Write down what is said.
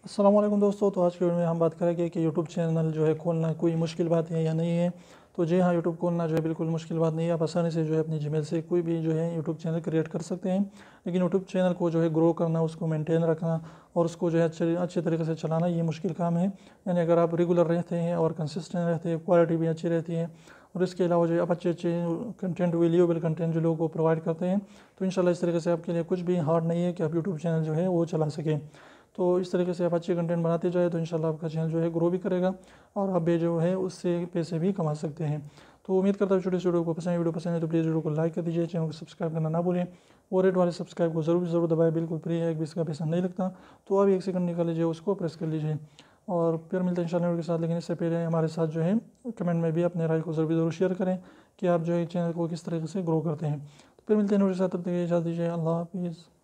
अस्सलाम वालेकुम दोस्तों। तो आज की वीडियो में हम बात करेंगे कि यूट्यूब चैनल जो है खोलना कोई मुश्किल बात है या नहीं है। तो जी हाँ, यूट्यूब खोलना जो है बिल्कुल मुश्किल बात नहीं है। आप आसानी से जो है अपनी जीमेल से कोई भी जो है यूट्यूब चैनल क्रिएट कर सकते हैं। लेकिन यूट्यूब चैनल को जो है ग्रो करना, उसको मेंटेन रखना और उसको जो है अच्छे तरीके से चलाना, ये मुश्किल काम है। यानी अगर आप रेगुलर रहते हैं और कंसिस्टेंट रहते हैं, क्वालिटी भी अच्छी रहती है और इसके अलावा जो है आप अच्छे कंटेंट, वैल्यूएबल कंटेंट जो लोगों को प्रोवाइड करते हैं, तो इंशाल्लाह इस तरीके से आपके लिए कुछ भी हार्ड नहीं है कि आप यूट्यूब चैनल जो है वो चला सकें। तो इस तरीके से आप अच्छे कंटेंट बनाते जाए तो इंशाल्लाह आपका चैनल जो है ग्रो भी करेगा और आप भी जो है उससे पैसे भी कमा सकते हैं। तो उम्मीद करता हूँ छोटी वीडियो को पसंद है। वीडियो पसंद है तो प्लीज़ वीडियो को लाइक कर दीजिए, चैनल को सब्सक्राइब करना ना भूलें और रेड वाले सब्सक्राइब को ज़रूर दबाएं। बिल्कुल फ्री है, एक भी इसका पैसा नहीं लगता। तो अभी 1 सेकंड निकाल लीजिए, उसको प्रेस कर लीजिए और फिर मिलते हैं इंशाल्लाह वीडियो के साथ। लेकिन इससे पहले हमारे साथ जो है कमेंट में भी अपने राय को ज़रूर शेयर करें कि आप जो है चैनल को किस तरीके से ग्रो करते हैं। तो फिर मिलते हैं वीडियो के साथ, तब तक इजाज़त दीजिए। अल्लाह हाफिज़।